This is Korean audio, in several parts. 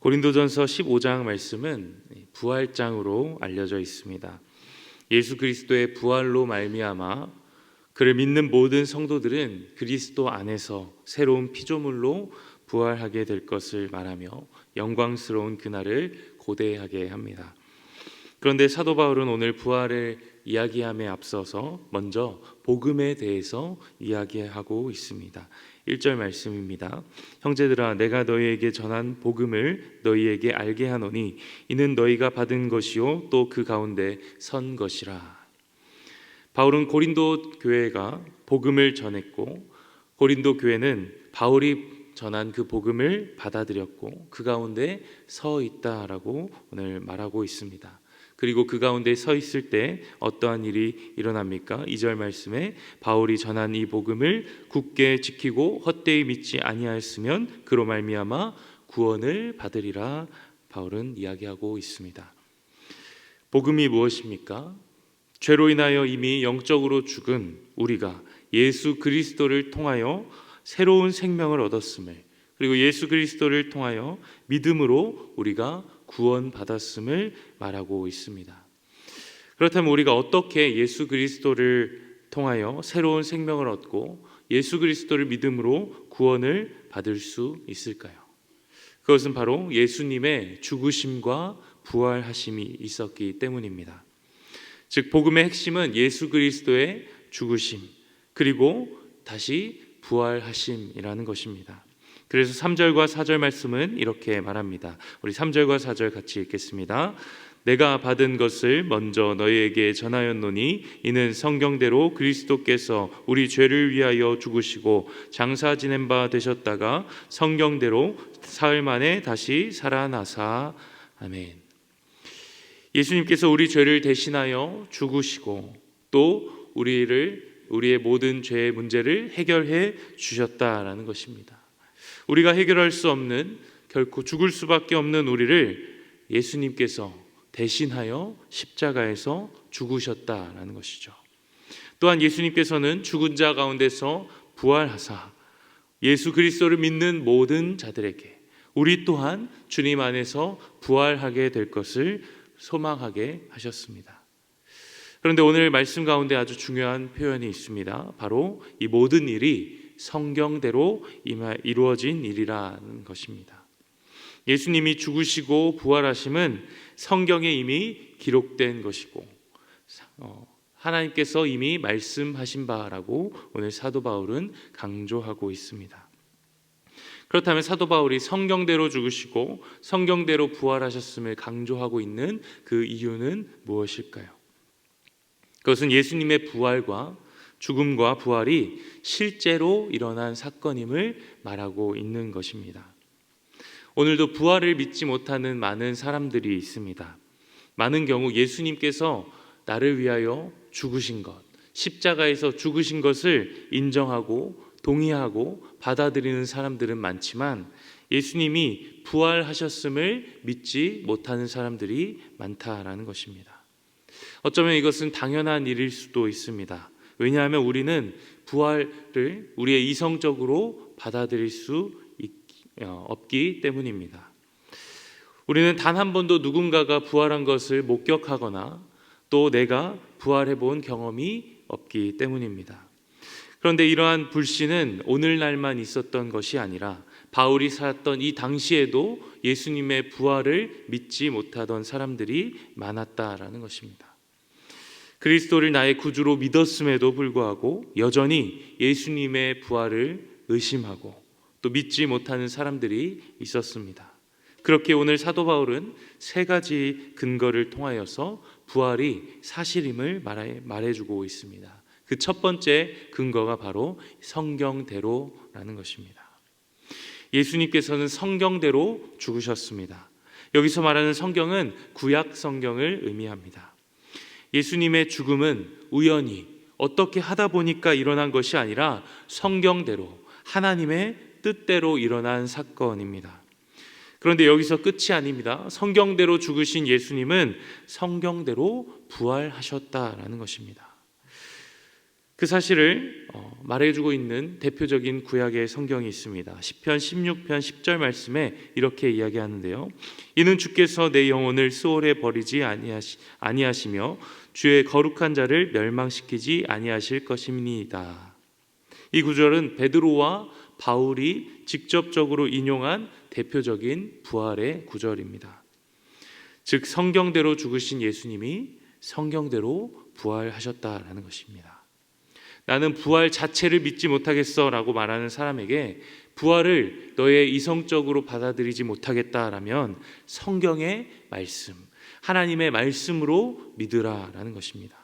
고린도전서 15장 말씀은 부활장으로 알려져 있습니다. 예수 그리스도의 부활로 말미암아 그를 믿는 모든 성도들은 그리스도 안에서 새로운 피조물로 부활하게 될 것을 말하며 영광스러운 그날을 고대하게 합니다. 그런데 사도 바울은 오늘 부활을 이야기함에 앞서서 먼저 복음에 대해서 이야기하고 있습니다. 1절 말씀입니다. 형제들아, 내가 너희에게 전한 복음을 너희에게 알게 하노니 이는 너희가 받은 것이요 또 그 가운데 선 것이라. 바울은 고린도 교회가 복음을 전했고 고린도 교회는 바울이 전한 그 복음을 받아들였고 그 가운데 서 있다라고 오늘 말하고 있습니다. 그리고 그 가운데 서 있을 때 어떠한 일이 일어납니까? 2절 말씀에 바울이 전한 이 복음을 굳게 지키고 헛되이 믿지 아니하였으면 그로 말미암아 구원을 받으리라 바울은 이야기하고 있습니다. 복음이 무엇입니까? 죄로 인하여 이미 영적으로 죽은 우리가 예수 그리스도를 통하여 새로운 생명을 얻었음을, 그리고 예수 그리스도를 통하여 믿음으로 우리가 구원받았음을 말하고 있습니다. 그렇다면 우리가 어떻게 예수 그리스도를 통하여 새로운 생명을 얻고 예수 그리스도를 믿음으로 구원을 받을 수 있을까요? 그것은 바로 예수님의 죽으심과 부활하심이 있었기 때문입니다. 즉 복음의 핵심은 예수 그리스도의 죽으심 그리고 다시 부활하심이라는 것입니다. 그래서 3절과 4절 말씀은 이렇게 말합니다. 우리 3절과 4절 같이 읽겠습니다. 내가 받은 것을 먼저 너희에게 전하였노니 이는 성경대로 그리스도께서 우리 죄를 위하여 죽으시고 장사 지낸 바 되셨다가 성경대로 사흘 만에 다시 살아나사. 아멘. 예수님께서 우리 죄를 대신하여 죽으시고 또 우리의 모든 죄의 문제를 해결해 주셨다라는 것입니다. 우리가 해결할 수 없는, 결코 죽을 수밖에 없는 우리를 예수님께서 대신하여 십자가에서 죽으셨다라는 것이죠. 또한 예수님께서는 죽은 자 가운데서 부활하사 예수 그리스도를 믿는 모든 자들에게 우리 또한 주님 안에서 부활하게 될 것을 소망하게 하셨습니다. 그런데 오늘 말씀 가운데 아주 중요한 표현이 있습니다. 바로 이 모든 일이 성경대로 이루어진 일이라는 것입니다. 예수님이 죽으시고 부활하심은 성경에 이미 기록된 것이고 하나님께서 이미 말씀하신 바라고 오늘 사도 바울은 강조하고 있습니다. 그렇다면 사도 바울이 성경대로 죽으시고 성경대로 부활하셨음을 강조하고 있는 그 이유는 무엇일까요? 그것은 예수님의 부활과 죽음과 부활이 실제로 일어난 사건임을 말하고 있는 것입니다. 오늘도 부활을 믿지 못하는 많은 사람들이 있습니다. 많은 경우 예수님께서 나를 위하여 죽으신 것, 십자가에서 죽으신 것을 인정하고 동의하고 받아들이는 사람들은 많지만 예수님이 부활하셨음을 믿지 못하는 사람들이 많다라는 것입니다. 어쩌면 이것은 당연한 일일 수도 있습니다. 왜냐하면 우리는 부활을 우리의 이성적으로 받아들일 수 없기 때문입니다. 우리는 단 한 번도 누군가가 부활한 것을 목격하거나 또 내가 부활해 본 경험이 없기 때문입니다. 그런데 이러한 불신은 오늘날만 있었던 것이 아니라 바울이 살았던 이 당시에도 예수님의 부활을 믿지 못하던 사람들이 많았다라는 것입니다. 그리스도를 나의 구주로 믿었음에도 불구하고 여전히 예수님의 부활을 의심하고 또 믿지 못하는 사람들이 있었습니다. 그렇게 오늘 사도 바울은 세 가지 근거를 통하여서 부활이 사실임을 말해주고 있습니다. 그 첫 번째 근거가 바로 성경대로라는 것입니다. 예수님께서는 성경대로 죽으셨습니다. 여기서 말하는 성경은 구약 성경을 의미합니다. 예수님의 죽음은 우연히 어떻게 하다 보니까 일어난 것이 아니라 성경대로 하나님의 뜻대로 일어난 사건입니다. 그런데 여기서 끝이 아닙니다. 성경대로 죽으신 예수님은 성경대로 부활하셨다라는 것입니다. 그 사실을 말해주고 있는 대표적인 구약의 성경이 있습니다. 시편 16편 10절 말씀에 이렇게 이야기하는데요. 이는 주께서 내 영혼을 수월에 버리지 아니하시며 주의 거룩한 자를 멸망시키지 아니하실 것입니다. 이 구절은 베드로와 바울이 직접적으로 인용한 대표적인 부활의 구절입니다. 즉 성경대로 죽으신 예수님이 성경대로 부활하셨다라는 것입니다. 나는 부활 자체를 믿지 못하겠어 라고 말하는 사람에게 부활을 너의 이성적으로 받아들이지 못하겠다라면 성경의 말씀, 하나님의 말씀으로 믿으라 라는 것입니다.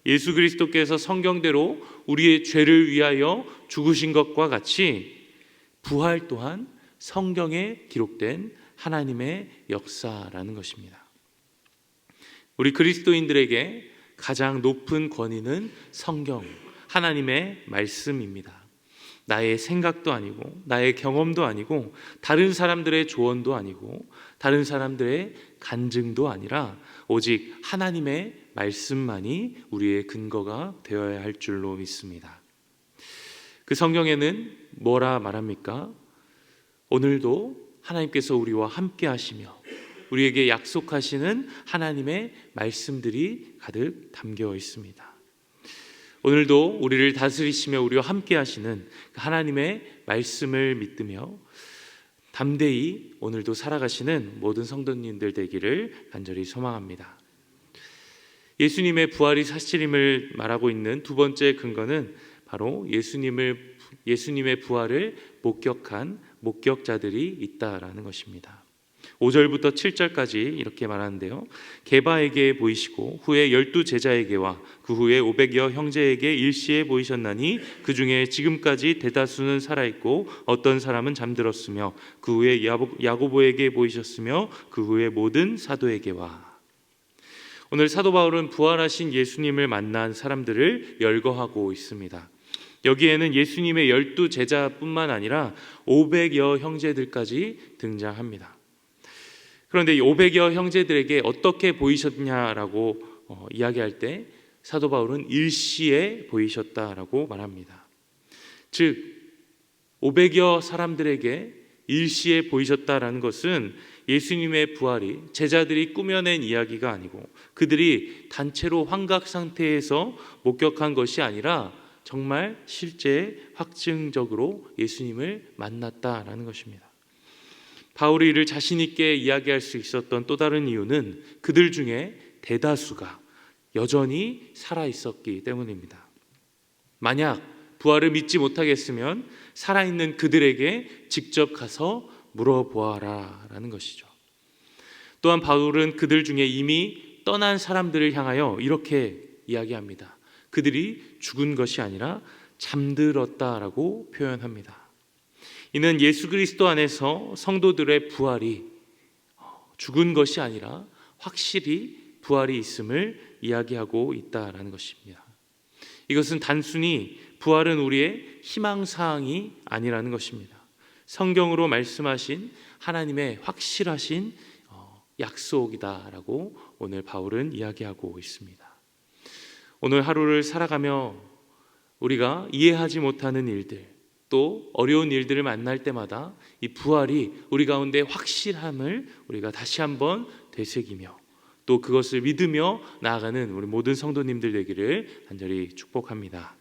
예수 그리스도께서 성경대로 우리의 죄를 위하여 죽으신 것과 같이 부활 또한 성경에 기록된 하나님의 역사라는 것입니다. 우리 그리스도인들에게 가장 높은 권위는 성경, 하나님의 말씀입니다. 나의 생각도 아니고 나의 경험도 아니고 다른 사람들의 조언도 아니고 다른 사람들의 간증도 아니라 오직 하나님의 말씀만이 우리의 근거가 되어야 할 줄로 믿습니다. 그 성경에는 뭐라 말합니까? 오늘도 하나님께서 우리와 함께 하시며 우리에게 약속하시는 하나님의 말씀들이 가득 담겨 있습니다. 오늘도 우리를 다스리시며 우리와 함께 하시는 하나님의 말씀을 믿으며 담대히 오늘도 살아가시는 모든 성도님들 되기를 간절히 소망합니다. 예수님의 부활이 사실임을 말하고 있는 두 번째 근거는 바로 예수님의 부활을 목격한 목격자들이 있다라는 것입니다. 5절부터 7절까지 이렇게 말하는데요. 게바에게 보이시고 후에 12 제자에게와 그 후에 500여 형제에게 일시에 보이셨나니 그 중에 지금까지 대다수는 살아있고 어떤 사람은 잠들었으며 그 후에 야고보에게 보이셨으며 그 후에 모든 사도에게와. 오늘 사도 바울은 부활하신 예수님을 만난 사람들을 열거하고 있습니다. 여기에는 예수님의 12 제자뿐만 아니라 500여 형제들까지 등장합니다. 그런데 이 500여 형제들에게 어떻게 보이셨냐라고 이야기할 때 사도 바울은 일시에 보이셨다라고 말합니다. 즉 500여 사람들에게 일시에 보이셨다라는 것은 예수님의 부활이 제자들이 꾸며낸 이야기가 아니고 그들이 단체로 환각 상태에서 목격한 것이 아니라 정말 실제 확증적으로 예수님을 만났다라는 것입니다. 바울이 이를 자신 있게 이야기할 수 있었던 또 다른 이유는 그들 중에 대다수가 여전히 살아있었기 때문입니다. 만약 부활을 믿지 못하겠으면 살아있는 그들에게 직접 가서 물어보아라 라는 것이죠. 또한 바울은 그들 중에 이미 떠난 사람들을 향하여 이렇게 이야기합니다. 그들이 죽은 것이 아니라 잠들었다라고 표현합니다. 이는 예수 그리스도 안에서 성도들의 부활이 죽은 것이 아니라 확실히 부활이 있음을 이야기하고 있다라는 것입니다. 이것은 단순히 부활은 우리의 희망사항이 아니라는 것입니다. 성경으로 말씀하신 하나님의 확실하신 약속이다라고 오늘 바울은 이야기하고 있습니다. 오늘 하루를 살아가며 우리가 이해하지 못하는 일들 또 어려운 일들을 만날 때마다 이 부활이 우리 가운데 확실함을 우리가 다시 한번 되새기며 또 그것을 믿으며 나아가는 우리 모든 성도님들 되기를 간절히 축복합니다.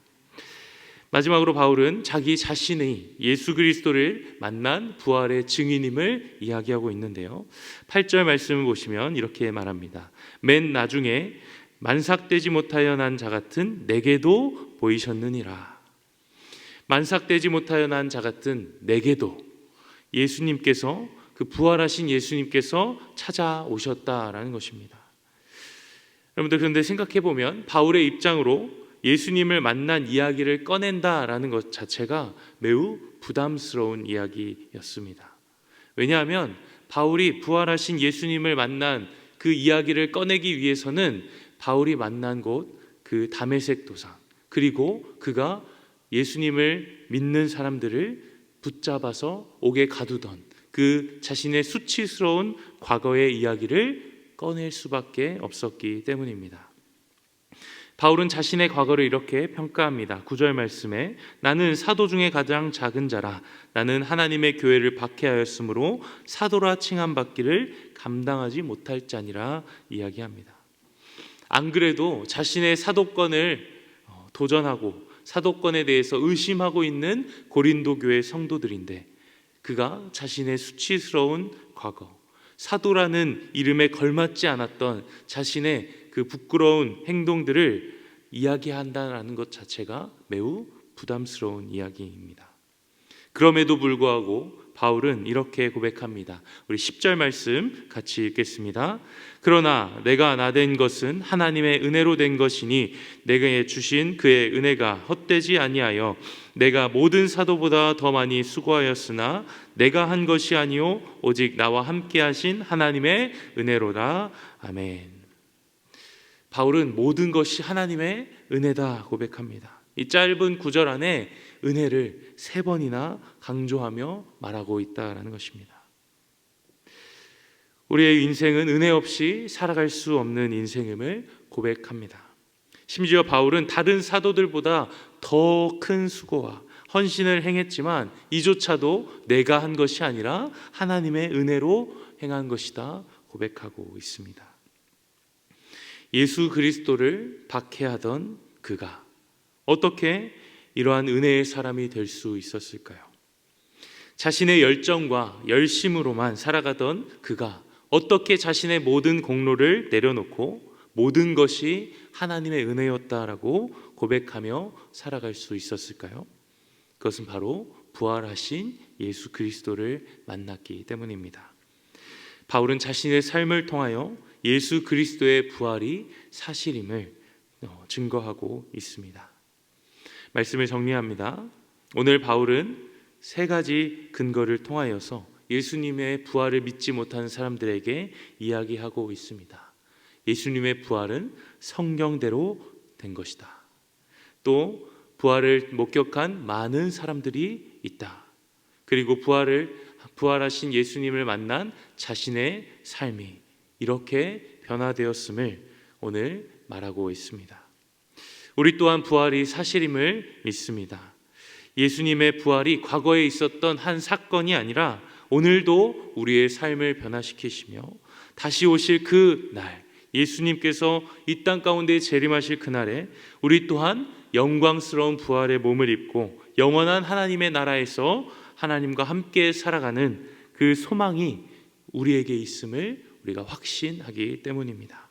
마지막으로 바울은 자기 자신의 예수 그리스도를 만난 부활의 증인임을 이야기하고 있는데요. 8절 말씀을 보시면 이렇게 말합니다. 맨 나중에 만삭되지 못하여 난 자 같은 내게도 보이셨느니라. 만삭되지 못하여 난 자 같은 내게도 예수님께서 그 부활하신 예수님께서 찾아오셨다라는 것입니다. 여러분들 그런데 생각해 보면 바울의 입장으로 예수님을 만난 이야기를 꺼낸다라는 것 자체가 매우 부담스러운 이야기였습니다. 왜냐하면 바울이 부활하신 예수님을 만난 그 이야기를 꺼내기 위해서는 바울이 만난 곳 그 다메섹 도상 그리고 그가 예수님을 믿는 사람들을 붙잡아서 옥에 가두던 그 자신의 수치스러운 과거의 이야기를 꺼낼 수밖에 없었기 때문입니다. 바울은 자신의 과거를 이렇게 평가합니다. 9절 말씀에 나는 사도 중에 가장 작은 자라. 나는 하나님의 교회를 박해하였으므로 사도라 칭함받기를 감당하지 못할 자니라 이야기합니다. 안 그래도 자신의 사도권을 도전하고 사도권에 대해서 의심하고 있는 고린도 교회 성도들인데, 그가 자신의 수치스러운 과거, 사도라는 이름에 걸맞지 않았던 자신의 그 부끄러운 행동들을 이야기한다는 것 자체가 매우 부담스러운 이야기입니다. 그럼에도 불구하고 바울은 이렇게 고백합니다. 우리 10절 말씀 같이 읽겠습니다. 그러나 내가 나된 것은 하나님의 은혜로 된 것이니 내게 주신 그의 은혜가 헛되지 아니하여 내가 모든 사도보다 더 많이 수고하였으나 내가 한 것이 아니요 오직 나와 함께 하신 하나님의 은혜로라. 아멘. 바울은 모든 것이 하나님의 은혜다 고백합니다. 이 짧은 구절 안에 은혜를 3번이나 강조하며 말하고 있다는 것입니다. 우리의 인생은 은혜 없이 살아갈 수 없는 인생임을 고백합니다. 심지어 바울은 다른 사도들보다 더 큰 수고와 헌신을 행했지만 이조차도 내가 한 것이 아니라 하나님의 은혜로 행한 것이다 고백하고 있습니다. 예수 그리스도를 박해하던 그가 어떻게 이러한 은혜의 사람이 될 수 있었을까요? 자신의 열정과 열심으로만 살아가던 그가 어떻게 자신의 모든 공로를 내려놓고 모든 것이 하나님의 은혜였다라고 고백하며 살아갈 수 있었을까요? 그것은 바로 부활하신 예수 그리스도를 만났기 때문입니다. 바울은 자신의 삶을 통하여 예수 그리스도의 부활이 사실임을 증거하고 있습니다. 말씀을 정리합니다. 오늘 바울은 3가지 근거를 통하여서 예수님의 부활을 믿지 못하는 사람들에게 이야기하고 있습니다. 예수님의 부활은 성경대로 된 것이다. 또 부활을 목격한 많은 사람들이 있다. 그리고 부활하신 예수님을 만난 자신의 삶이 이렇게 변화되었음을 오늘 말하고 있습니다. 우리 또한 부활이 사실임을 믿습니다. 예수님의 부활이 과거에 있었던 한 사건이 아니라 오늘도 우리의 삶을 변화시키시며 다시 오실 그 날, 예수님께서 이 땅 가운데 재림하실 그날에 우리 또한 영광스러운 부활의 몸을 입고 영원한 하나님의 나라에서 하나님과 함께 살아가는 그 소망이 우리에게 있음을 우리가 확신하기 때문입니다.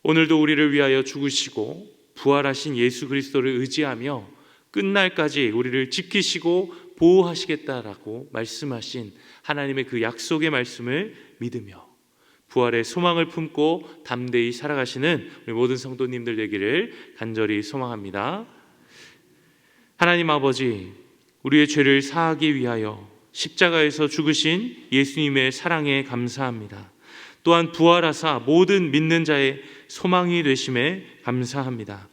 오늘도 우리를 위하여 죽으시고 부활하신 예수 그리스도를 의지하며 끝날까지 우리를 지키시고 보호하시겠다라고 말씀하신 하나님의 그 약속의 말씀을 믿으며 부활의 소망을 품고 담대히 살아가시는 우리 모든 성도님들 되기를 간절히 소망합니다. 하나님 아버지, 우리의 죄를 사하기 위하여 십자가에서 죽으신 예수님의 사랑에 감사합니다. 또한 부활하사 모든 믿는 자의 소망이 되심에 감사합니다.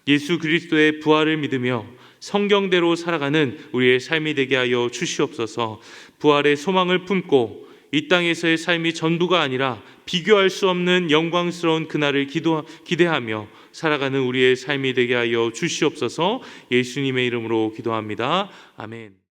예수 그리스도의 부활을 믿으며 성경대로 살아가는 우리의 삶이 되게 하여 주시옵소서. 부활의 소망을 품고 이 땅에서의 삶이 전부가 아니라 비교할 수 없는 영광스러운 그날을 기대하며 살아가는 우리의 삶이 되게 하여 주시옵소서. 예수님의 이름으로 기도합니다. 아멘.